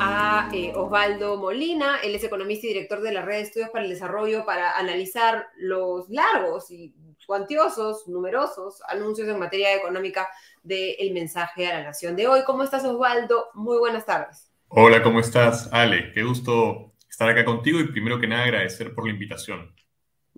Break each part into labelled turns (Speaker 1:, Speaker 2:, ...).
Speaker 1: a Osvaldo Molina. Él es economista y director de la Red de Estudios para el Desarrollo, para analizar los largos y cuantiosos, numerosos anuncios en materia económica del mensaje a la nación de hoy. ¿Cómo estás, Osvaldo? Muy buenas tardes.
Speaker 2: Hola, ¿cómo estás, Ale? Qué gusto estar acá contigo y primero que nada agradecer por la invitación.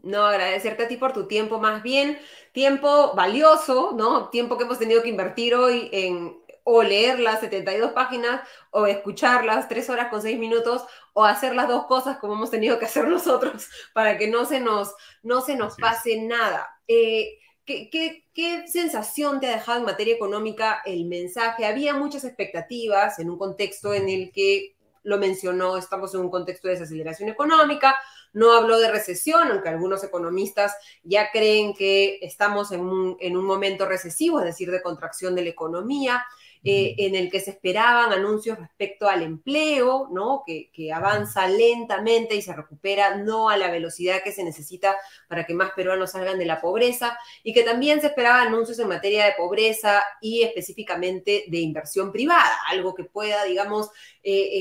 Speaker 1: No, agradecerte a ti por tu tiempo, más bien tiempo valioso, ¿no? Tiempo que hemos tenido que invertir hoy en o leer las 72 páginas o escuchar las 3 horas con 6 minutos o hacer las dos cosas como hemos tenido que hacer nosotros para que no se nos
Speaker 2: Así es.
Speaker 1: pase nada. ¿Qué sensación te ha dejado en materia económica el mensaje? Había muchas expectativas en un contexto en el que lo mencionó, estamos en un contexto de desaceleración económica. No habló de recesión, aunque algunos economistas ya creen que estamos en un momento recesivo, es decir, de contracción de la economía, en el que se esperaban anuncios respecto al empleo, ¿no? Que avanza lentamente y se recupera no a la velocidad que se necesita para que más peruanos salgan de la pobreza, y que también se esperaban anuncios en materia de pobreza y específicamente de inversión privada, algo que pueda, digamos,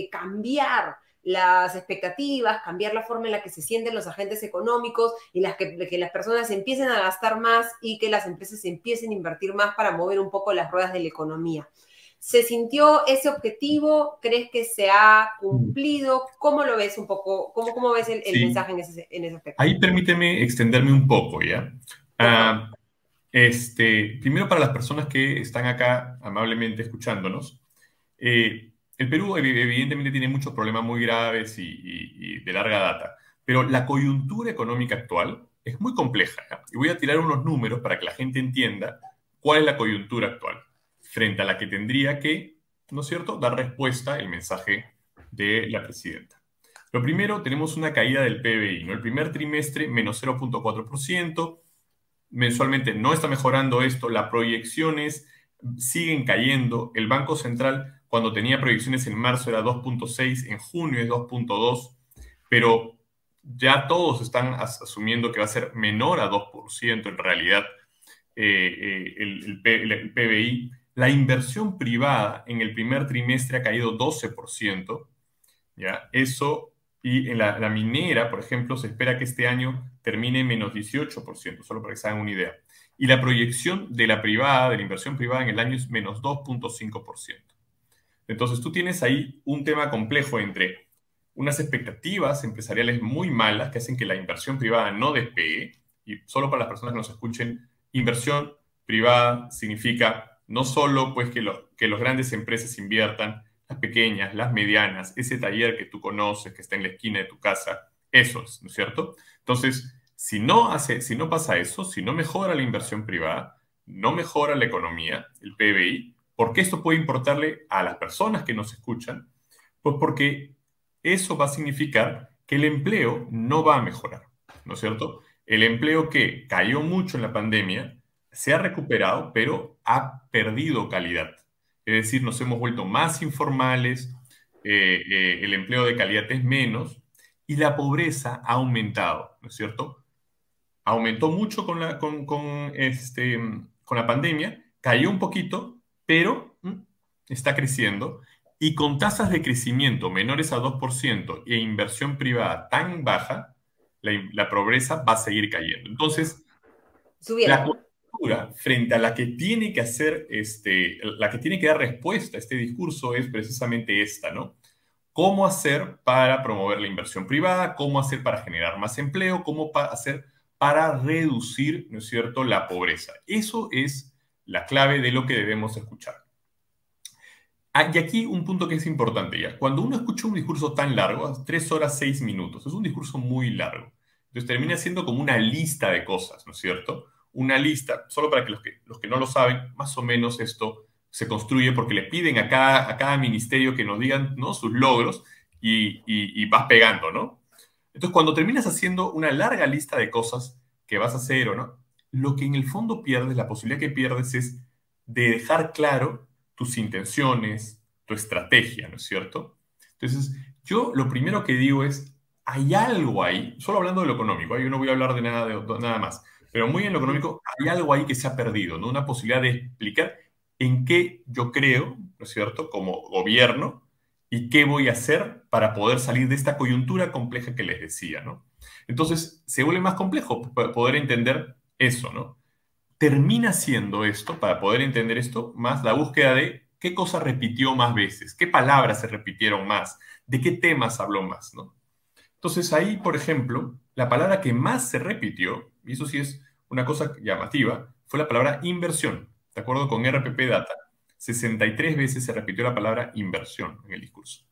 Speaker 1: cambiar las expectativas, cambiar la forma en la que se sienten los agentes económicos y que las personas empiecen a gastar más y que las empresas empiecen a invertir más para mover un poco las ruedas de la economía. ¿Se sintió ese objetivo? ¿Crees que se ha cumplido? ¿Cómo lo ves un poco? ¿Cómo ves el
Speaker 2: Sí,
Speaker 1: mensaje en ese aspecto?
Speaker 2: ahí permíteme extenderme un poco, ¿ya?
Speaker 1: Por favor.
Speaker 2: Ah, Primero para las personas que están acá amablemente escuchándonos, el Perú evidentemente tiene muchos problemas muy graves y de larga data, pero la coyuntura económica actual es muy compleja, ¿ya? Y voy a tirar unos números para que la gente entienda cuál es la coyuntura actual, frente a la que tendría que, ¿no es cierto?, dar respuesta el mensaje de la presidenta. Lo primero, tenemos una caída del PBI, ¿no? El primer trimestre, menos 0,4%. Mensualmente no está mejorando esto, las proyecciones siguen cayendo. El Banco Central, cuando tenía proyecciones en marzo, era 2,6, en junio es 2,2, pero ya todos están asumiendo que va a ser menor a 2% en realidad el PBI. La inversión privada en el primer trimestre ha caído 12%. ¿Ya? Eso, y en la minera, por ejemplo, se espera que este año termine en menos 18%, solo para que se hagan una idea. Y la proyección de la privada, de la inversión privada en el año es menos 2,5%. Entonces tú tienes ahí un tema complejo entre unas expectativas empresariales muy malas que hacen que la inversión privada no despegue, y solo para las personas que nos escuchen, inversión privada significa no solo pues que los grandes empresas inviertan, las pequeñas, las medianas, ese taller que tú conoces, que está en la esquina de tu casa, esos, ¿no es cierto? Entonces, si no pasa eso, si no mejora la inversión privada, no mejora la economía, el PBI, ¿por qué esto puede importarle a las personas que nos escuchan? Pues porque eso va a significar que el empleo no va a mejorar, ¿no es cierto? El empleo que cayó mucho en la pandemia se ha recuperado, pero ha perdido calidad. Es decir, nos hemos vuelto más informales, el empleo de calidad es menos y la pobreza ha aumentado, ¿no es cierto? Aumentó mucho con la pandemia, cayó un poquito, pero está creciendo. Y con tasas de crecimiento menores a 2% e inversión privada tan baja, la pobreza va a seguir cayendo. Entonces, la
Speaker 1: Subiendo.
Speaker 2: coyuntura frente a la que tiene que hacer, la que tiene que dar respuesta a este discurso es precisamente esta, ¿no? ¿Cómo hacer para promover la inversión privada? ¿Cómo hacer para generar más empleo? ¿Cómo hacer para reducir, ¿no es cierto?, la pobreza? Eso es la clave de lo que debemos escuchar. Y aquí un punto que es importante ya. Cuando uno escucha un discurso tan largo, 3 horas, 6 minutos, es un discurso muy largo. Entonces termina siendo como una lista de cosas, ¿no es cierto? Una lista, solo para que los que no lo saben, más o menos esto se construye porque le piden a cada ministerio que nos digan, ¿no?, sus logros y vas pegando, ¿no? Entonces cuando terminas haciendo una larga lista de cosas que vas a hacer o no, lo que en el fondo pierdes, la posibilidad que pierdes es de dejar claro tus intenciones, tu estrategia, ¿no es cierto? Entonces, yo lo primero que digo es, hay algo ahí, solo hablando de lo económico, yo no voy a hablar de nada más, pero muy en lo económico, hay algo ahí que se ha perdido, ¿no? Una posibilidad de explicar en qué yo creo, ¿no es cierto?, como gobierno, ¿Y qué voy a hacer para poder salir de esta coyuntura compleja que les decía, ¿no? Entonces, se vuelve más complejo poder entender eso, ¿no? Termina siendo esto, para poder entender esto, más la búsqueda de qué cosa repitió más veces, qué palabras se repitieron más, de qué temas habló más, ¿no? Entonces ahí, por ejemplo, la palabra que más se repitió, y eso sí es una cosa llamativa, fue la palabra inversión. De acuerdo con RPP Data, 63 veces se repitió la palabra inversión en el discurso.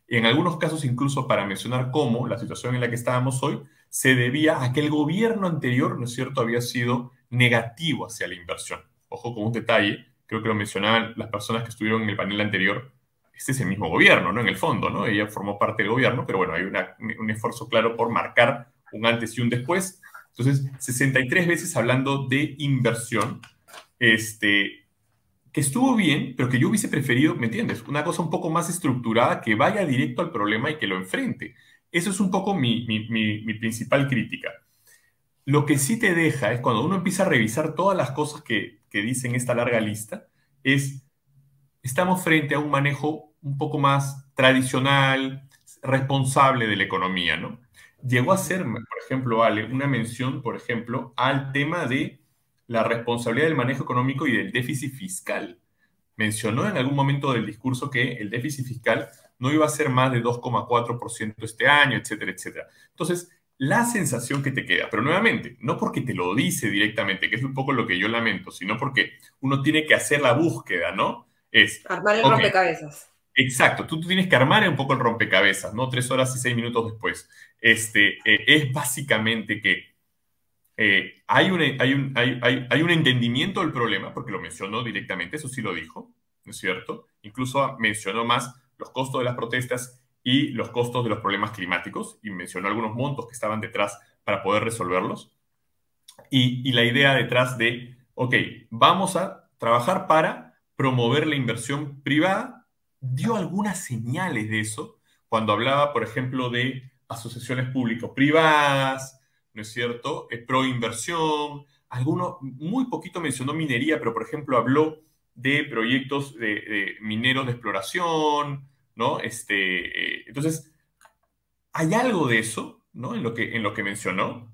Speaker 2: En algunos casos, incluso para mencionar cómo la situación en la que estábamos hoy se debía a que el gobierno anterior, ¿no es cierto?, había sido negativo hacia la inversión. Ojo con un detalle, creo que lo mencionaban las personas que estuvieron en el panel anterior, este es el mismo gobierno, ¿no? En el fondo, ¿no? Ella formó parte del gobierno, pero bueno, hay un esfuerzo claro por marcar un antes y un después. Entonces, 63 veces hablando de inversión, que estuvo bien, pero que yo hubiese preferido, ¿me entiendes? Una cosa un poco más estructurada que vaya directo al problema y que lo enfrente. Eso es un poco mi principal crítica. Lo que sí te deja es cuando uno empieza a revisar todas las cosas que dice en esta larga lista, estamos frente a un manejo un poco más tradicional, responsable de la economía, ¿no? Llegó a ser, por ejemplo, Ale, una mención, por ejemplo, al tema de la responsabilidad del manejo económico y del déficit fiscal. Mencionó en algún momento del discurso que el déficit fiscal no iba a ser más de 2,4% este año, etcétera, etcétera. Entonces, la sensación que te queda, pero nuevamente, no porque te lo dice directamente, que es un poco lo que yo lamento, sino porque uno tiene que hacer la búsqueda, ¿no?
Speaker 1: Armar el
Speaker 2: Ok,
Speaker 1: rompecabezas.
Speaker 2: exacto, tú tienes que armar un poco el rompecabezas, ¿no? 3 horas y 6 minutos después. Es básicamente que hay un entendimiento del problema, porque lo mencionó directamente, eso sí lo dijo, ¿no es cierto? Incluso mencionó más los costos de las protestas y los costos de los problemas climáticos, y mencionó algunos montos que estaban detrás para poder resolverlos. Y la idea detrás de, ok, vamos a trabajar para promover la inversión privada, dio algunas señales de eso cuando hablaba, por ejemplo, de asociaciones público-privadas, ¿no es cierto? Pro inversión, alguno, muy poquito mencionó minería, pero por ejemplo habló de proyectos de mineros de exploración, ¿no? Entonces, hay algo de eso, ¿no? En lo que mencionó.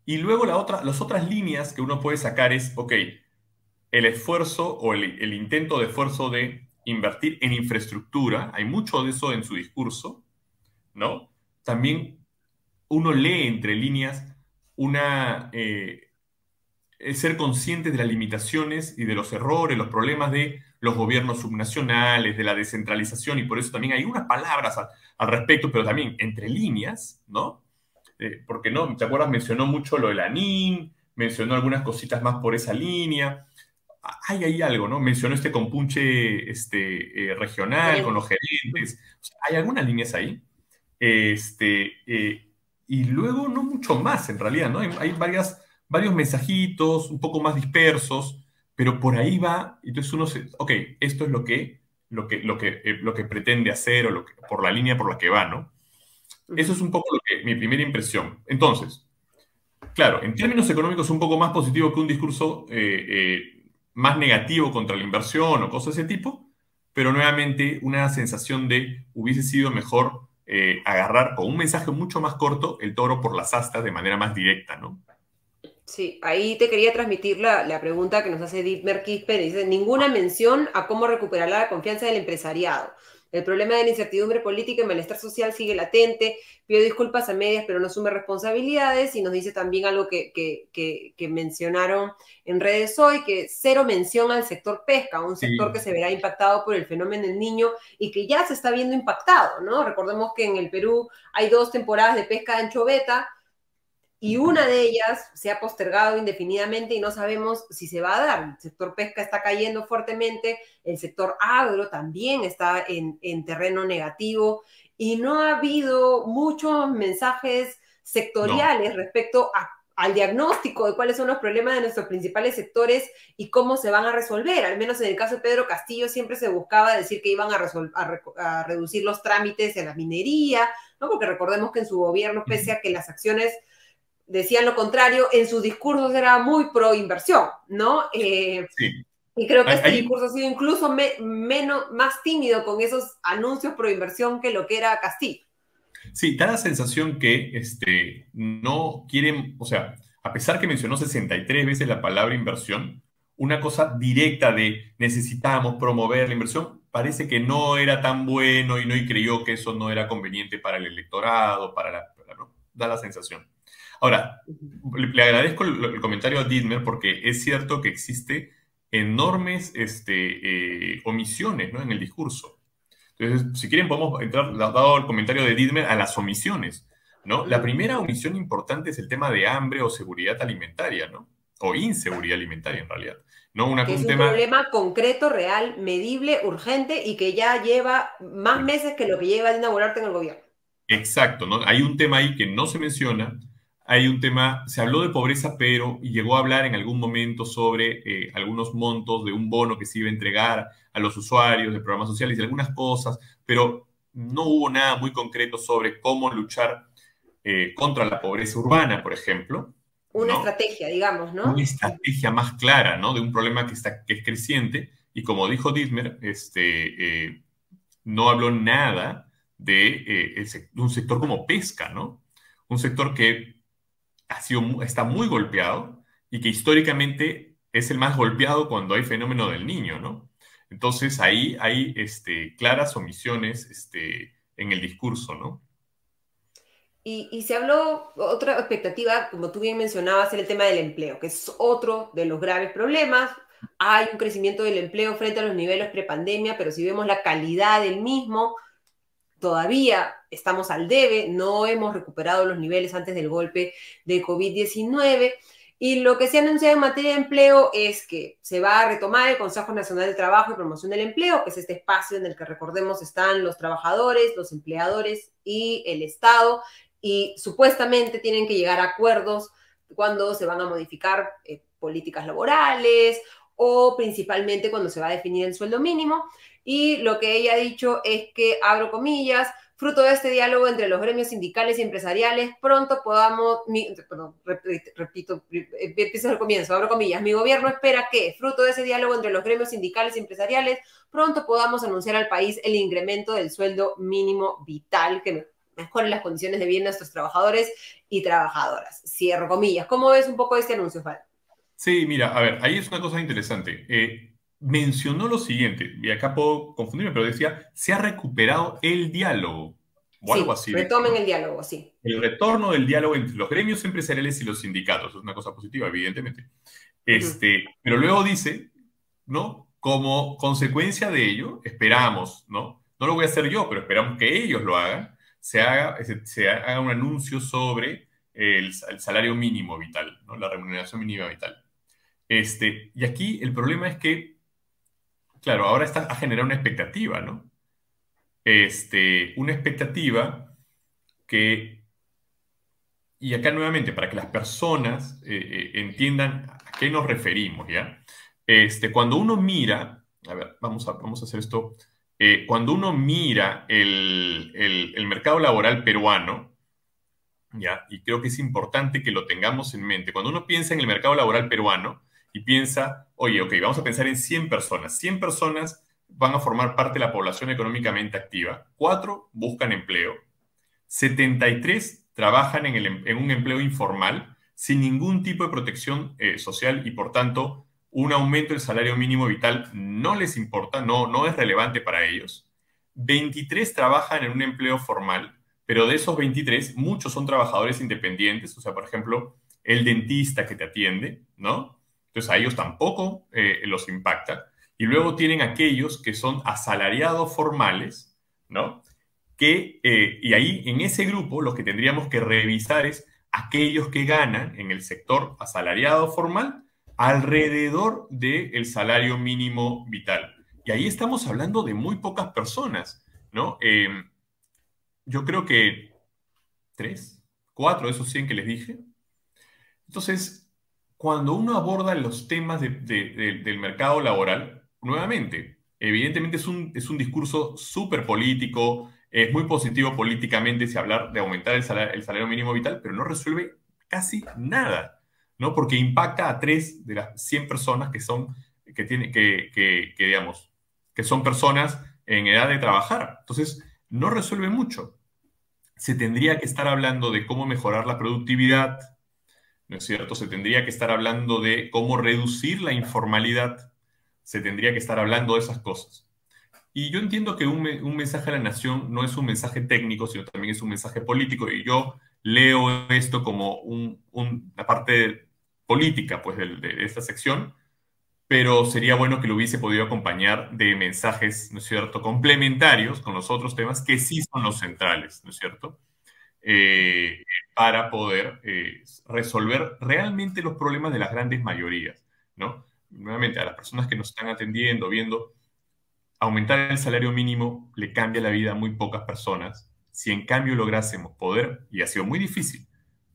Speaker 2: Y luego las otras líneas que uno puede sacar es, ok, el esfuerzo o el intento de esfuerzo de invertir en infraestructura, hay mucho de eso en su discurso, ¿no? También uno lee entre líneas una, ser consciente de las limitaciones y de los errores, los problemas de los gobiernos subnacionales, de la descentralización, y por eso también hay unas palabras al respecto, pero también entre líneas, ¿no? Porque no, ¿te acuerdas? Mencionó mucho lo de la NIN, mencionó algunas cositas más por esa línea. Hay ahí algo, ¿no? Mencionó este compunche regional con
Speaker 1: Gerente.
Speaker 2: los gerentes. O sea, hay algunas líneas ahí. Y luego no mucho más, en realidad, ¿no? Hay varios mensajitos un poco más dispersos, pero por ahí va. Entonces uno se, ok, esto es lo que pretende hacer o por la línea por la que va, ¿no? Eso es un poco mi primera impresión. Entonces, claro, en términos económicos un poco más positivo que un discurso más negativo contra la inversión o cosas de ese tipo, pero nuevamente una sensación de hubiese sido mejor agarrar con un mensaje mucho más corto el toro por las astas de manera más directa, ¿no?
Speaker 1: Sí, ahí te quería transmitir la pregunta que nos hace Dietmar Quispe. Dice, ninguna mención a cómo recuperar la confianza del empresariado. El problema de la incertidumbre política y malestar social sigue latente. Pido disculpas a medias, pero no asume responsabilidades. Y nos dice también algo que mencionaron en redes hoy, que cero mención al sector pesca, un sector
Speaker 2: Sí,
Speaker 1: que se verá impactado por el fenómeno del Niño y que ya se está viendo impactado, ¿no? Recordemos que en el Perú hay 2 temporadas de pesca de anchoveta, y una de ellas se ha postergado indefinidamente y no sabemos si se va a dar. El sector pesca está cayendo fuertemente, el sector agro también está en terreno negativo y no ha habido muchos mensajes
Speaker 2: no,
Speaker 1: sectoriales respecto al diagnóstico de cuáles son los problemas de nuestros principales sectores y cómo se van a resolver. Al menos en el caso de Pedro Castillo siempre se buscaba decir que iban a reducir los trámites en la minería, ¿no? Porque recordemos que en su gobierno, pese a que las acciones decían lo contrario, en sus discursos era muy pro inversión, ¿no?
Speaker 2: sí.
Speaker 1: Y creo que este
Speaker 2: Hay,
Speaker 1: discurso ha sido incluso menos, más tímido con esos anuncios pro inversión que lo que era Castillo.
Speaker 2: sí, da la sensación que no quieren, o sea, a pesar que mencionó 63 veces la palabra inversión, una cosa directa de necesitamos promover la inversión, parece que no era tan bueno y creyó que eso no era conveniente para el electorado, ¿no? Da la sensación. Ahora, le agradezco el comentario a Dietmar porque es cierto que existe enormes omisiones, ¿no? En el discurso. Entonces, si quieren, podemos entrar, dado el comentario de Dietmar, a las omisiones, ¿no? La primera omisión importante es el tema de hambre o seguridad alimentaria, ¿no? O inseguridad alimentaria, en realidad. ¿No?
Speaker 1: Que es
Speaker 2: Un
Speaker 1: un
Speaker 2: tema...
Speaker 1: problema concreto, real, medible, urgente y que ya lleva más meses que lo que lleva de inaugurarte en el gobierno.
Speaker 2: Exacto, ¿no? Hay un tema ahí que no se menciona, hay un tema, se habló de pobreza, pero y llegó a hablar en algún momento sobre algunos montos de un bono que se iba a entregar a los usuarios de programas sociales y algunas cosas, pero no hubo nada muy concreto sobre cómo luchar contra la pobreza urbana, por ejemplo,
Speaker 1: Una
Speaker 2: ¿no?
Speaker 1: estrategia, digamos,
Speaker 2: Una
Speaker 1: ¿no?
Speaker 2: estrategia más clara, ¿no? De un problema que es creciente y como dijo Dittmer, no habló nada de un sector como pesca, ¿no? Un sector que está muy golpeado y que históricamente es el más golpeado cuando hay fenómeno del niño, ¿no? Entonces ahí hay claras omisiones en el discurso, ¿no?
Speaker 1: Y se habló, otra expectativa, como tú bien mencionabas, era el tema del empleo, que es otro de los graves problemas. Hay un crecimiento del empleo frente a los niveles prepandemia, pero si vemos la calidad del mismo, todavía estamos al debe, no hemos recuperado los niveles antes del golpe de COVID-19. Y lo que se ha anunciado en materia de empleo es que se va a retomar el Consejo Nacional de Trabajo y Promoción del Empleo, que es este espacio en el que, recordemos, están los trabajadores, los empleadores y el Estado, y supuestamente tienen que llegar a acuerdos cuando se van a modificar políticas laborales o principalmente cuando se va a definir el sueldo mínimo. Y lo que ella ha dicho es que, abro comillas, fruto de este diálogo entre los gremios sindicales y empresariales, pronto podamos, repito, empiezo al comienzo, abro comillas, mi gobierno espera que, fruto de ese diálogo entre los gremios sindicales y empresariales, pronto podamos anunciar al país el incremento del sueldo mínimo vital que mejore las condiciones de vida de nuestros trabajadores y trabajadoras. Cierro comillas. ¿Cómo ves un poco este anuncio, Fal?
Speaker 2: Sí, mira, a ver, ahí es una cosa interesante. Mencionó lo siguiente, y acá puedo confundirme, pero decía, se ha recuperado el diálogo, o algo
Speaker 1: Sí,
Speaker 2: así dijo,
Speaker 1: retomen
Speaker 2: ¿no?
Speaker 1: el diálogo, sí.
Speaker 2: El retorno del diálogo entre los gremios empresariales y los sindicatos, es una cosa positiva, evidentemente.
Speaker 1: Uh -huh.
Speaker 2: Pero luego dice, ¿no? Como consecuencia de ello, esperamos, ¿no? No lo voy a hacer yo, pero esperamos que ellos lo hagan, se haga un anuncio sobre el salario mínimo vital, ¿no? La remuneración mínima vital. Y aquí el problema es que, claro, ahora ha generado una expectativa, ¿no? Una expectativa que, y acá nuevamente, para que las personas entiendan a qué nos referimos, ¿ya? Cuando uno mira, a ver, vamos a hacer esto, cuando uno mira el mercado laboral peruano, ¿ya? Y creo que es importante que lo tengamos en mente. Cuando uno piensa en el mercado laboral peruano y piensa, oye, ok, vamos a pensar en 100 personas. 100 personas van a formar parte de la población económicamente activa. 4 buscan empleo. 73 trabajan en un empleo informal sin ningún tipo de protección social y, por tanto, un aumento del salario mínimo vital no les importa, no es relevante para ellos. 23 trabajan en un empleo formal, pero de esos 23, muchos son trabajadores independientes, o sea, por ejemplo, el dentista que te atiende, ¿no? Entonces a ellos tampoco los impacta. Y luego tienen aquellos que son asalariados formales, ¿no? Y ahí en ese grupo lo que tendríamos que revisar es aquellos que ganan en el sector asalariado formal alrededor del salario mínimo vital. Y ahí estamos hablando de muy pocas personas, ¿no? Yo creo que 3, 4 de esos 100 que les dije. Entonces, cuando uno aborda los temas del mercado laboral, nuevamente, evidentemente es un discurso súper político, es muy positivo políticamente si hablar de aumentar el salario mínimo vital, pero no resuelve casi nada, ¿no? Porque impacta a 3 de las 100 personas digamos, que son personas en edad de trabajar. Entonces, no resuelve mucho. Se tendría que estar hablando de cómo mejorar la productividad, ¿no es cierto? Se tendría que estar hablando de cómo reducir la informalidad, se tendría que estar hablando de esas cosas. Y yo entiendo que un mensaje a la nación no es un mensaje técnico, sino también es un mensaje político, y yo leo esto como una parte política pues, de esta sección, pero sería bueno que lo hubiese podido acompañar de mensajes, ¿no es cierto?, complementarios con los otros temas que sí son los centrales, ¿no es cierto?, eh, para poder resolver realmente los problemas de las grandes mayorías, ¿no? Nuevamente, a las personas que nos están atendiendo, viendo, aumentar el salario mínimo le cambia la vida a muy pocas personas. Si en cambio lográsemos poder, y ha sido muy difícil,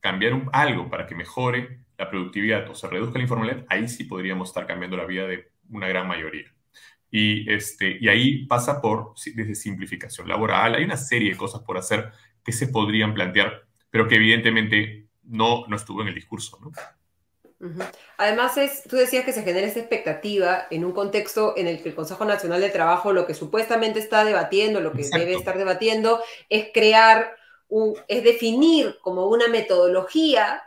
Speaker 2: cambiar algo para que mejore la productividad o se reduzca la informalidad, ahí sí podríamos estar cambiando la vida de una gran mayoría. Y ahí pasa por, desde simplificación laboral, hay una serie de cosas por hacer que se podrían plantear, pero que evidentemente no estuvo en el discurso, ¿no?
Speaker 1: Ujú. Además, tú decías que se genera esta expectativa en un contexto en el que el Consejo Nacional del Trabajo lo que supuestamente está debatiendo, lo que debe
Speaker 2: Exacto.
Speaker 1: estar debatiendo, es es definir como una metodología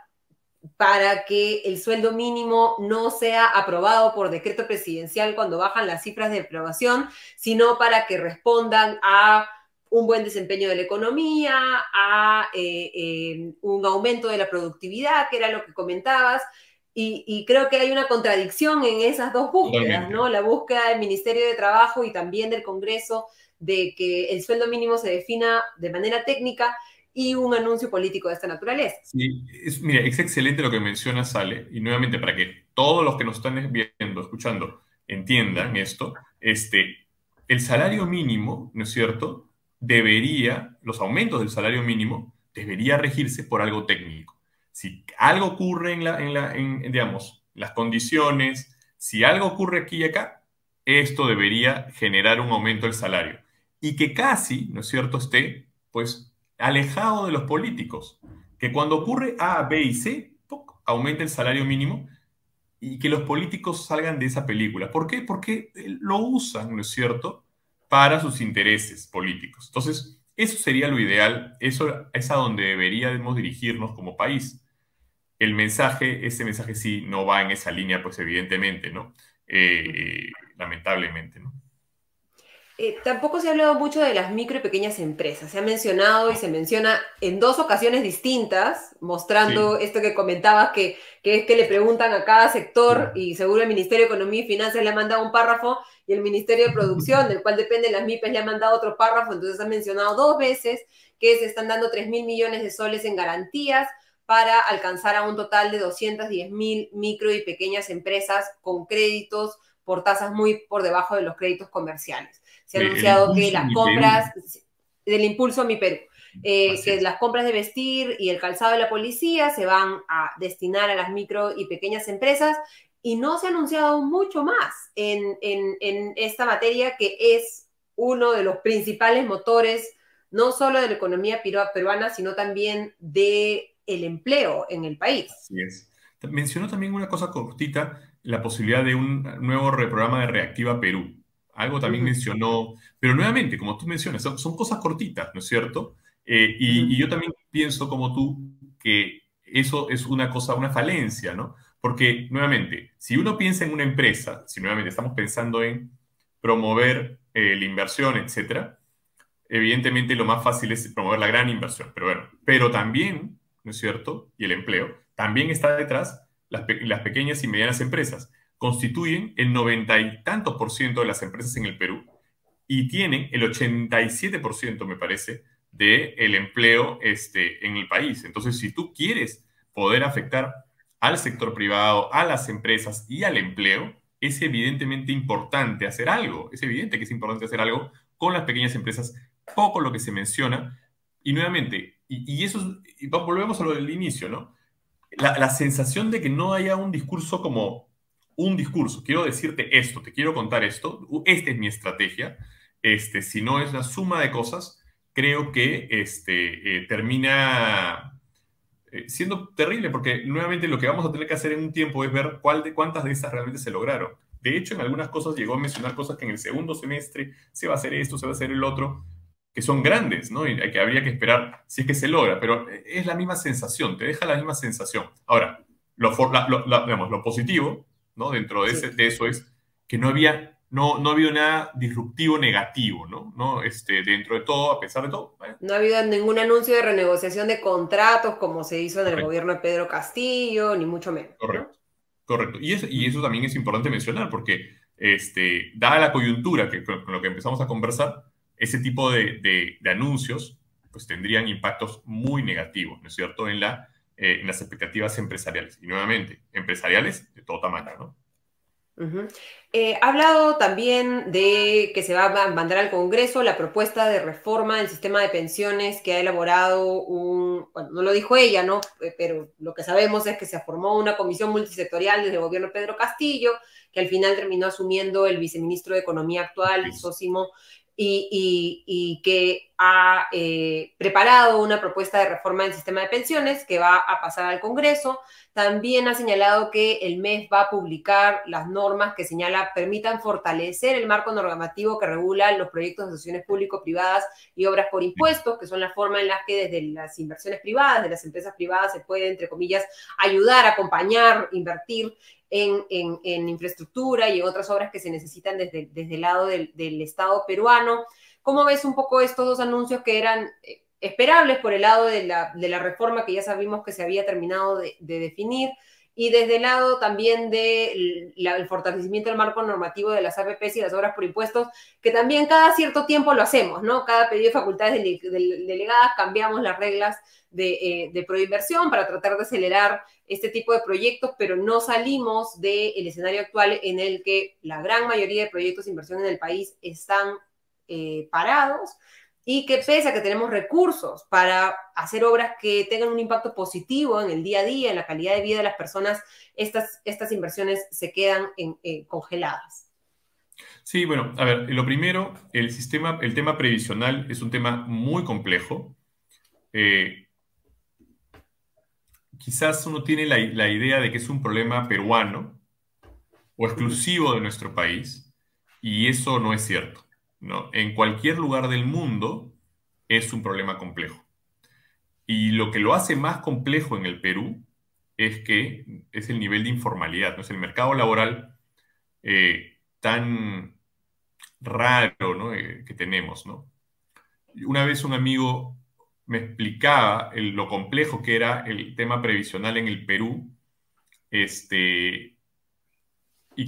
Speaker 1: para que el sueldo mínimo no sea aprobado por decreto presidencial cuando bajan las cifras de aprobación, sino para que respondan a un buen desempeño de la economía, a un aumento de la productividad, que era lo que comentabas. Y creo que hay una contradicción en esas dos búsquedas,
Speaker 2: Totalmente.
Speaker 1: ¿no? La búsqueda del Ministerio de Trabajo y también del Congreso de que el sueldo mínimo se defina de manera técnica y un anuncio político de esta naturaleza.
Speaker 2: Sí, mira, es excelente lo que mencionas, Ale, y nuevamente para que todos los que nos están viendo, escuchando, entiendan esto, el salario mínimo, ¿no es cierto?, los aumentos del salario mínimo debería regirse por algo técnico. Si algo ocurre digamos, las condiciones, si algo ocurre aquí y acá, esto debería generar un aumento del salario. Y que casi, ¿no es cierto?, esté, pues, alejado de los políticos, que cuando ocurre A, B y C, ¡puc!, aumenta el salario mínimo y que los políticos salgan de esa película. ¿Por qué? Porque lo usan, ¿no es cierto?, para sus intereses políticos. Entonces, eso sería lo ideal, eso es a donde deberíamos dirigirnos como país. Ese mensaje sí no va en esa línea, pues evidentemente, ¿no? Lamentablemente, ¿no?
Speaker 1: Tampoco se ha hablado mucho de las micro y pequeñas empresas. Se ha mencionado y se menciona en dos ocasiones distintas, mostrando
Speaker 2: Sí,
Speaker 1: esto que comentabas, que es que le preguntan a cada sector
Speaker 2: sí.
Speaker 1: y seguro el Ministerio de Economía y Finanzas le ha mandado un párrafo y el Ministerio de Producción, del cual dependen las MIPES, le ha mandado otro párrafo. Entonces ha mencionado dos veces que se están dando 3.000 millones de soles en garantías para alcanzar a un total de 210.000 micro y pequeñas empresas con créditos por tasas muy por debajo de los créditos comerciales. Se ha
Speaker 2: El
Speaker 1: anunciado que
Speaker 2: impulso
Speaker 1: las
Speaker 2: Mi Perú.
Speaker 1: compras del impulso a mi Perú,
Speaker 2: Así
Speaker 1: que
Speaker 2: es.
Speaker 1: las compras de vestir y el calzado de la policía se van a destinar a las micro y pequeñas empresas y no se ha anunciado mucho más en esta materia que es uno de los principales motores, no solo de la economía peruana, sino también del empleo en el país.
Speaker 2: Así es. Mencionó también una cosa cortita, la posibilidad de un nuevo programa de Reactiva Perú. Algo
Speaker 1: Uh
Speaker 2: también
Speaker 1: -huh,
Speaker 2: mencionó, pero nuevamente, como tú mencionas, son cosas cortitas, ¿no es cierto?
Speaker 1: uh
Speaker 2: Y
Speaker 1: -huh.
Speaker 2: yo también pienso, como tú, que eso es una cosa, una falencia, ¿no? Porque, nuevamente, si uno piensa en una empresa, si nuevamente estamos pensando en promover la inversión, etcétera, evidentemente lo más fácil es promover la gran inversión, pero bueno, pero también, ¿no es cierto? Y el empleo, también está detrás las pequeñas y medianas empresas. Constituyen el 90 y tantos por ciento de las empresas en el Perú y tienen el 87%, me parece, del empleo en el país. Entonces, si tú quieres poder afectar al sector privado, a las empresas y al empleo, es evidentemente importante hacer algo. Es evidente que es importante hacer algo con las pequeñas empresas, poco lo que se menciona. Y nuevamente, volvemos a lo del inicio, ¿no? La sensación de que no haya un discurso como un discurso. Quiero decirte esto, te quiero contar esto, esta es mi estrategia. Si no es la suma de cosas, creo que termina siendo terrible, porque nuevamente lo que vamos a tener que hacer en un tiempo es ver cuántas de estas realmente se lograron. De hecho, en algunas cosas llegó a mencionar cosas que en el segundo semestre se va a hacer esto, se va a hacer el otro, que son grandes, ¿no? Y que habría que esperar si es que se logra, pero es la misma sensación, te deja la misma sensación. Ahora, digamos, lo positivo, ¿no? Dentro
Speaker 1: Sí.
Speaker 2: de eso es que no ha habido nada disruptivo negativo, ¿no? Dentro de todo, a pesar de todo.
Speaker 1: No ha habido ningún anuncio de renegociación de contratos como se hizo en el
Speaker 2: Correcto,
Speaker 1: gobierno de Pedro Castillo, ni mucho menos, ¿no?
Speaker 2: correcto, correcto. Y eso también es importante mencionar porque, dada la coyuntura con lo que empezamos a conversar, ese tipo de anuncios pues tendrían impactos muy negativos, ¿no es cierto?, en las expectativas empresariales. Y nuevamente, empresariales de todo tamaño, ¿no?
Speaker 1: Ujú. Ha hablado también de que se va a mandar al Congreso la propuesta de reforma del sistema de pensiones que ha elaborado bueno, no lo dijo ella, ¿no? Pero lo que sabemos es que se formó una comisión multisectorial desde el gobierno de Pedro Castillo, que al final terminó asumiendo el viceministro de Economía actual,
Speaker 2: Es-
Speaker 1: Sósimo, y que ha preparado una propuesta de reforma del sistema de pensiones que va a pasar al Congreso. También ha señalado que el MES va a publicar las normas que señala permitan fortalecer el marco normativo que regula los proyectos de asociaciones público-privadas y obras por impuestos, que son la forma en la que desde las inversiones privadas, de las empresas privadas, se puede, entre comillas, ayudar, acompañar, invertir en infraestructura y en otras obras que se necesitan desde el lado del Estado peruano. ¿Cómo ves un poco estos dos anuncios que eran esperables por el lado de la reforma que ya sabíamos que se había terminado de definir, y desde el lado también del fortalecimiento del marco normativo de las APPs y las obras por impuestos, que también cada cierto tiempo lo hacemos, ¿no? Cada pedido de facultades delegadas cambiamos las reglas de proinversión para tratar de acelerar este tipo de proyectos, pero no salimos del escenario actual en el que la gran mayoría de proyectos de inversión en el país están parados, y que pese a que tenemos recursos para hacer obras que tengan un impacto positivo en el día a día, en la calidad de vida de las personas, estas inversiones se quedan congeladas.
Speaker 2: Sí, bueno, a ver, lo primero, el tema previsional es un tema muy complejo. Eh, Quizás uno tiene la idea de que es un problema peruano o
Speaker 1: Uh -huh.
Speaker 2: exclusivo de nuestro país, y eso no es cierto, ¿no? En cualquier lugar del mundo es un problema complejo. Y lo que lo hace más complejo en el Perú es que es el nivel de informalidad, ¿no? Es el mercado laboral tan raro, ¿no? Que tenemos, ¿no? Una vez un amigo me explicaba lo complejo que era el tema previsional en el Perú. Y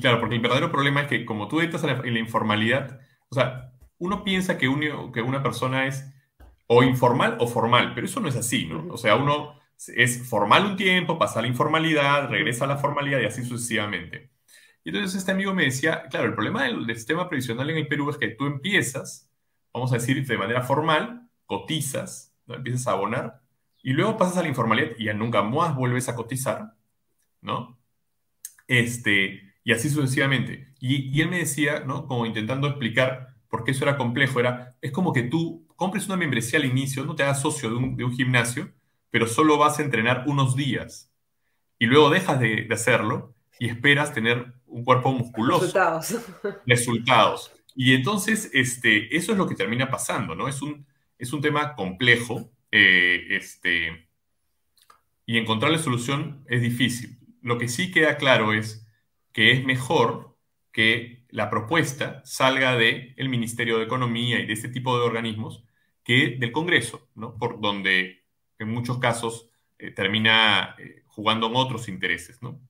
Speaker 2: claro, porque el verdadero problema es que como tú entras en la informalidad, o sea, uno piensa que una persona es o informal o formal, pero eso no es así,
Speaker 1: Uh
Speaker 2: ¿no? O
Speaker 1: -huh.
Speaker 2: sea, uno es formal un tiempo, pasa a la informalidad,
Speaker 1: Uh -huh.
Speaker 2: regresa a la formalidad y así sucesivamente. Y entonces este amigo me decía, claro, el problema del sistema previsional en el Perú es que tú empiezas, vamos a decir, de manera formal, cotizas, ¿no? Empiezas a abonar, y luego pasas a la informalidad y ya nunca más vuelves a cotizar, ¿no? Y así sucesivamente. Y él me decía, ¿no? Como intentando explicar por qué eso era complejo, es como que tú compres una membresía al inicio, no te hagas socio de un gimnasio, pero solo vas a entrenar unos días y luego dejas de hacerlo y esperas tener un cuerpo musculoso,
Speaker 1: Resultados.
Speaker 2: resultados. Y entonces, eso es lo que termina pasando, ¿no? Es un tema complejo, y encontrarle solución es difícil. Lo que sí queda claro es que es mejor que la propuesta salga del Ministerio de Economía y de este tipo de organismos que del Congreso, ¿no? Por donde en muchos casos termina jugando en otros intereses, ¿no?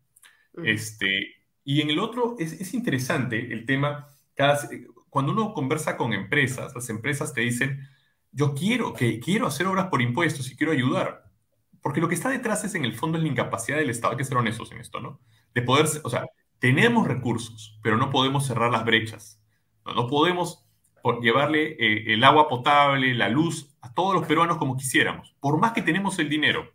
Speaker 1: Uh -huh.
Speaker 2: Y en el otro es interesante el tema, cuando uno conversa con empresas, las empresas te dicen, quiero hacer obras por impuestos y quiero ayudar. Porque lo que está detrás es, en el fondo, es la incapacidad del Estado. Hay que ser honestos en esto, ¿no? De poder, o sea, tenemos recursos, pero no podemos cerrar las brechas. No podemos llevarle el agua potable, la luz a todos los peruanos como quisiéramos, por más que tenemos el dinero.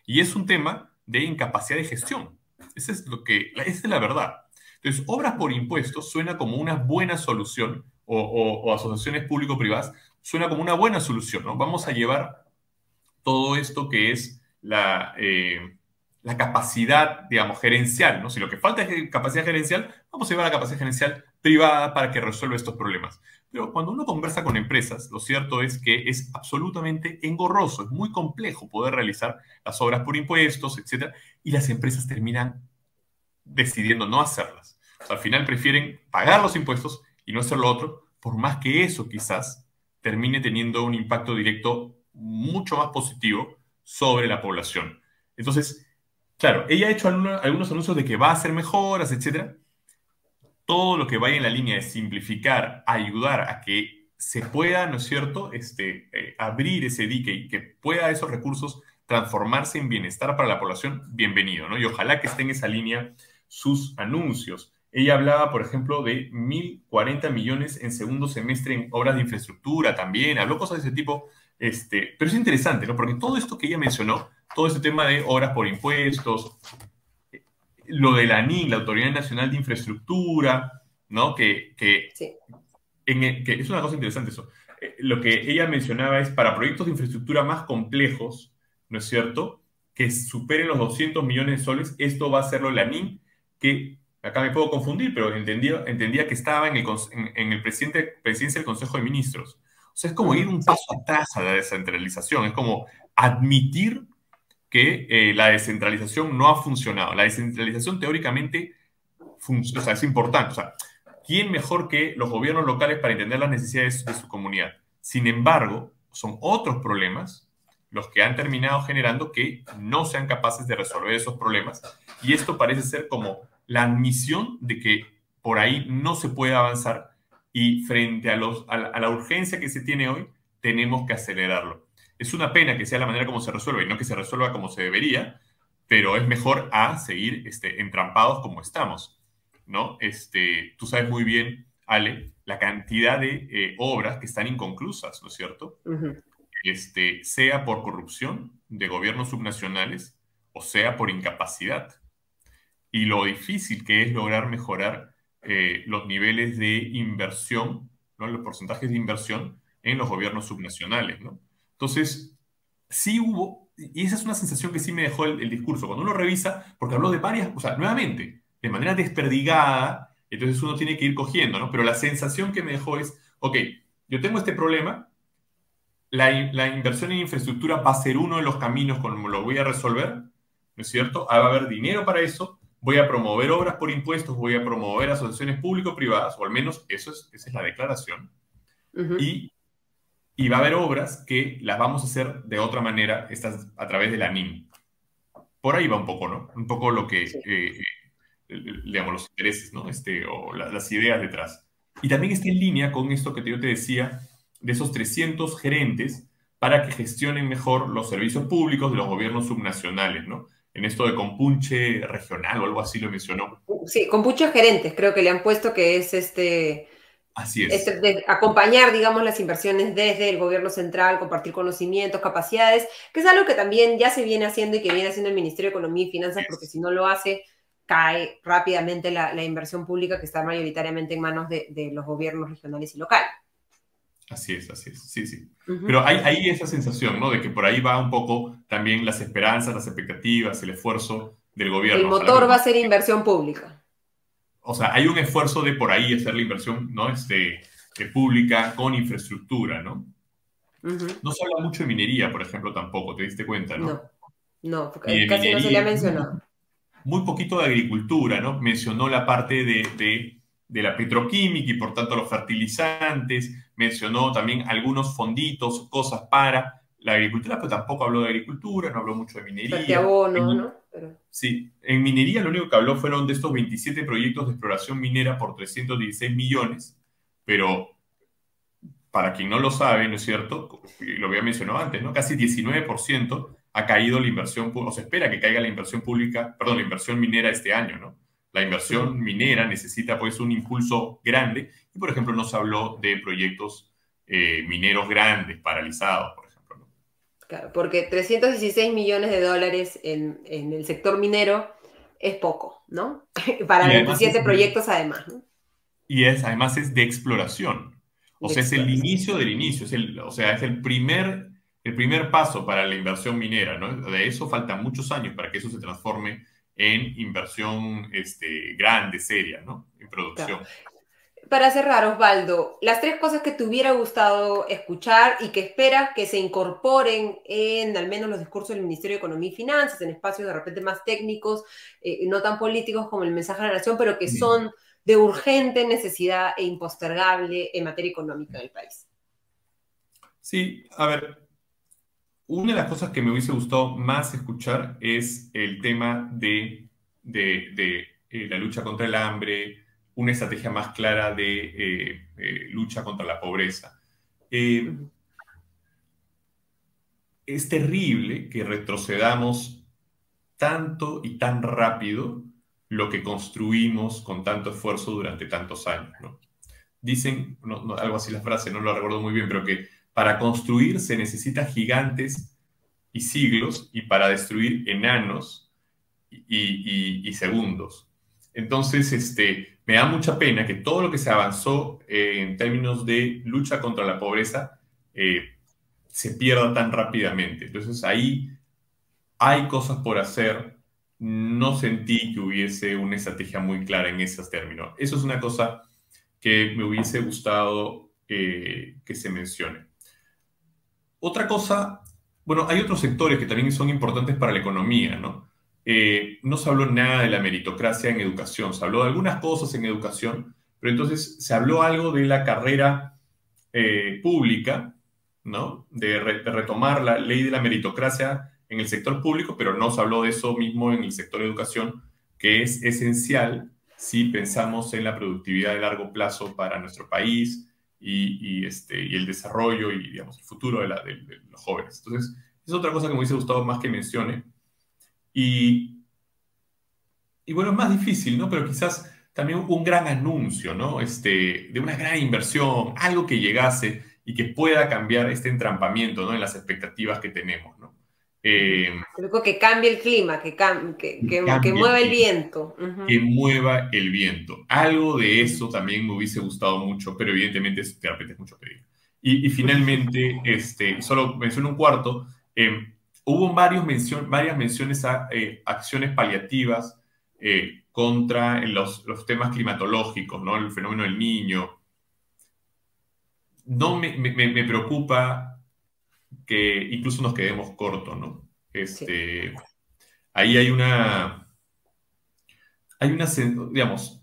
Speaker 2: Y es un tema de incapacidad de gestión. Esa es la verdad. Entonces, obras por impuestos suena como una buena solución, o asociaciones público-privadas suena como una buena solución, ¿no? Vamos a llevar todo esto que es la capacidad, digamos, gerencial, ¿no? Si lo que falta es capacidad gerencial, vamos a llevar la capacidad gerencial privada para que resuelva estos problemas. Pero cuando uno conversa con empresas, lo cierto es que es absolutamente engorroso, es muy complejo poder realizar las obras por impuestos, etcétera, y las empresas terminan decidiendo no hacerlas. O sea, al final prefieren pagar los impuestos y no hacer lo otro, por más que eso quizás termine teniendo un impacto directo mucho más positivo sobre la población. Entonces, claro, ella ha hecho algunos anuncios de que va a hacer mejoras, etcétera. Todo lo que vaya en la línea de simplificar, ayudar a que se pueda, ¿no es cierto?, abrir ese dique y que pueda esos recursos transformarse en bienestar para la población, bienvenido, ¿no? Y ojalá que esté en esa línea sus anuncios. Ella hablaba, por ejemplo, de 1.040 millones en segundo semestre en obras de infraestructura también, habló cosas de ese tipo, pero es interesante, ¿no? Porque todo esto que ella mencionó, todo este tema de obras por impuestos, lo de la ANIN, la Autoridad Nacional de Infraestructura, ¿no?
Speaker 1: Sí.
Speaker 2: Que es una cosa interesante eso. Lo que ella mencionaba es para proyectos de infraestructura más complejos, ¿no es cierto?, que superen los 200 millones de soles, esto va a hacerlo la ANIN, que acá me puedo confundir, pero entendía que estaba en el presidencia del Consejo de Ministros. O sea, es como ir un paso atrás a la descentralización, es como admitir que la descentralización no ha funcionado. La descentralización teóricamente o sea, es importante. O sea, ¿quién mejor que los gobiernos locales para entender las necesidades de su comunidad? Sin embargo, son otros problemas los que han terminado generando que no sean capaces de resolver esos problemas. Y esto parece ser como la admisión de que por ahí no se puede avanzar y frente a la urgencia que se tiene hoy, tenemos que acelerarlo. Es una pena que sea la manera como se resuelve y no que se resuelva como se debería, pero es mejor a seguir entrampados como estamos, ¿no? Tú sabes muy bien, Ale, la cantidad de obras que están inconclusas, ¿no es cierto? Sea por corrupción de gobiernos subnacionales o sea por incapacidad. Y lo difícil que es lograr mejorar los niveles de inversión, ¿no? Los porcentajes de inversión en los gobiernos subnacionales, ¿no? Entonces, sí hubo, y esa es una sensación que sí me dejó el discurso, cuando uno revisa, porque habló de varias, o sea, nuevamente, de manera desperdigada, entonces uno tiene que ir cogiendo, ¿no? Pero la sensación que me dejó es, ok, yo tengo este problema, la inversión en infraestructura va a ser uno de los caminos como lo voy a resolver, ¿no es cierto? Va a haber dinero para eso, voy a promover obras por impuestos, voy a promover asociaciones público-privadas, o al menos esa es la declaración, y va a haber obras que las vamos a hacer de otra manera, estas a través de la NIM. Por ahí va un poco, ¿no? Un poco lo que,
Speaker 1: Sí.
Speaker 2: digamos, los intereses, ¿no? O las ideas detrás. Y también está en línea con esto que yo te decía, de esos 300 gerentes para que gestionen mejor los servicios públicos de los gobiernos subnacionales, ¿no? En esto de compunche regional o algo así lo mencionó.
Speaker 1: Sí, con muchos gerentes creo que le han puesto que es
Speaker 2: Así es.
Speaker 1: de acompañar, digamos, las inversiones desde el gobierno central, compartir conocimientos, capacidades, que es algo que también ya se viene haciendo y que viene haciendo el Ministerio de Economía y Finanzas, porque si no lo hace, cae rápidamente la inversión pública que está mayoritariamente en manos de los gobiernos regionales y locales.
Speaker 2: Así es, sí, sí. Pero hay esa sensación, ¿no? De que por ahí va un poco también las esperanzas, las expectativas, el esfuerzo del gobierno.
Speaker 1: El motor va a ser inversión pública.
Speaker 2: O sea, hay un esfuerzo de por ahí hacer la inversión, ¿no? Pública con infraestructura, ¿no? No se habla mucho de minería, por ejemplo, tampoco, ¿te diste cuenta, no?
Speaker 1: No,
Speaker 2: Ni de
Speaker 1: casi no se le ha
Speaker 2: minería,
Speaker 1: mencionado.
Speaker 2: muy poquito de agricultura, ¿no? Mencionó la parte de la petroquímica y por tanto los fertilizantes, mencionó también algunos fonditos, cosas para la agricultura, pero tampoco habló de agricultura, no habló mucho de minería.
Speaker 1: Fertiabono, ¿no? Pero...
Speaker 2: Sí, en minería lo único que habló fueron de estos 27 proyectos de exploración minera por 316 millones, pero para quien no lo sabe, ¿no es cierto? Lo había mencionado antes, ¿no? Casi 19% ha caído la inversión, o se espera que caiga la inversión pública, perdón, la inversión minera este año, ¿no? La inversión minera necesita pues un impulso grande y, por ejemplo, no se habló de proyectos mineros grandes, paralizados, por ejemplo, ¿no?
Speaker 1: Claro, porque 316 millones de dólares en el sector minero es poco, ¿no? Para 27 proyectos además, ¿no?
Speaker 2: Y además es de exploración. O sea, es el inicio del inicio. O sea, es el primer el primer paso para la inversión minera, ¿no? De eso faltan muchos años para que eso se transforme en inversión grande, seria, ¿no? En
Speaker 1: Claro.
Speaker 2: producción.
Speaker 1: Para cerrar, Osvaldo, las tres cosas que te hubiera gustado escuchar y que esperas que se incorporen en al menos los discursos del Ministerio de Economía y Finanzas, en espacios de repente más técnicos, no tan políticos como el mensaje a la nación, pero que
Speaker 2: Mm.
Speaker 1: son de urgente necesidad e impostergable en materia económica del país.
Speaker 2: Sí, a ver, una de las cosas que me hubiese gustado más escuchar es el tema de la lucha contra el hambre, una estrategia más clara de lucha contra la pobreza. Eh,
Speaker 1: Ujú.
Speaker 2: es terrible que retrocedamos tanto y tan rápido lo que construimos con tanto esfuerzo durante tantos años, ¿no? Dicen, algo así la frase, no lo recuerdo muy bien, pero que para construir se necesita gigantes y siglos y para destruir enanos y segundos. Entonces, me da mucha pena que todo lo que se avanzó en términos de lucha contra la pobreza se pierda tan rápidamente. Entonces, ahí hay cosas por hacer. No sentí que hubiese una estrategia muy clara en esos términos. Eso es una cosa que me hubiese gustado que se mencione. Otra cosa, bueno, hay otros sectores que también son importantes para la economía, ¿no? No se habló nada de la meritocracia en educación, se habló de algunas cosas en educación, pero entonces se habló algo de la carrera pública, ¿no? De retomar la ley de la meritocracia en el sector público, pero no se habló de eso mismo en el sector de educación, que es esencial si pensamos en la productividad de largo plazo para nuestro país y el desarrollo y, digamos, el futuro de los jóvenes. Entonces, es otra cosa que me hubiese gustado más que mencione. Y, y bueno, es más difícil, ¿no? Pero quizás también un gran anuncio, ¿no? De una gran inversión, algo que llegase y que pueda cambiar este entrampamiento, ¿no? En las expectativas que tenemos, ¿no?
Speaker 1: Ujú.
Speaker 2: Eh,
Speaker 1: Algo que cambie el clima, que
Speaker 2: cambie el
Speaker 1: mueva el
Speaker 2: clima,
Speaker 1: viento.
Speaker 2: que
Speaker 1: Ujú.
Speaker 2: mueva el viento. Algo de
Speaker 1: Ujú.
Speaker 2: eso también me hubiese gustado mucho, pero evidentemente de repente es mucho pedir. Y finalmente, solo menciono un cuarto, hubo varias menciones a acciones paliativas contra los temas climatológicos, ¿no? El fenómeno del niño. No me preocupa que incluso nos quedemos cortos, ¿no?
Speaker 1: Sí.
Speaker 2: Ahí digamos,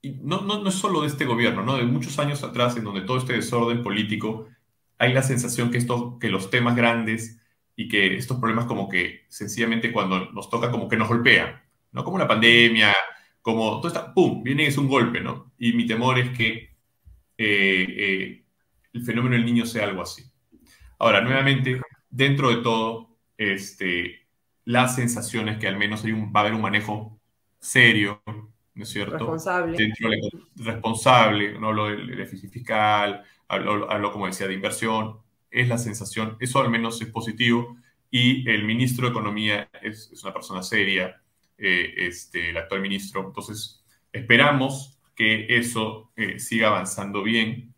Speaker 2: y no es solo de este gobierno, ¿no? De muchos años atrás, en donde todo este desorden político, hay la sensación que los temas grandes y que estos problemas como que sencillamente cuando nos toca como que nos golpean, ¿no? Como la
Speaker 1: Ujú.
Speaker 2: pandemia, como todo está, ¡pum!, viene es un golpe, ¿no? Y mi temor es que el fenómeno del niño sea algo así. Ahora, nuevamente, dentro de todo, la sensación es que al menos va a haber un manejo serio, ¿no es cierto?
Speaker 1: Responsable.
Speaker 2: Dentro de responsable, no hablo del déficit fiscal, hablo, como decía, de inversión, es la sensación, eso al menos es positivo, y el ministro de Economía es una persona seria, el actual ministro, entonces esperamos que eso siga avanzando bien.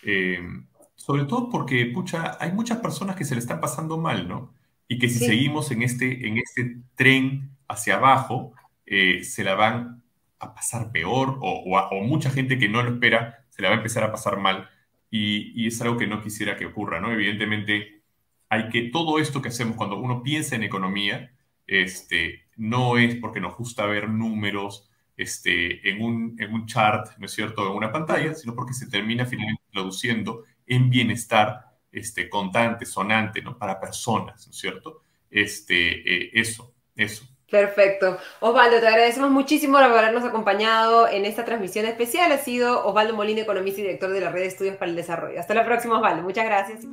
Speaker 2: Eh, Sobre todo porque, pucha, hay muchas personas que se le están pasando mal, ¿no? Y que si
Speaker 1: Sí.
Speaker 2: seguimos en este tren hacia abajo, se la van a pasar peor o mucha gente que no lo espera se la va a empezar a pasar mal y es algo que no quisiera que ocurra, ¿no? Evidentemente, todo esto que hacemos cuando uno piensa en economía, no es porque nos gusta ver números, en un chart, ¿no es cierto?, en una pantalla,
Speaker 1: Ujú.
Speaker 2: sino porque se termina finalmente traduciendo en bienestar constante, sonante, ¿no?, para personas, ¿no es cierto? Eso.
Speaker 1: Perfecto. Osvaldo, te agradecemos muchísimo por habernos acompañado en esta transmisión especial. Ha sido Osvaldo Molina, economista y director de la Red de Estudios para el Desarrollo. Hasta la próxima, Osvaldo. Muchas gracias.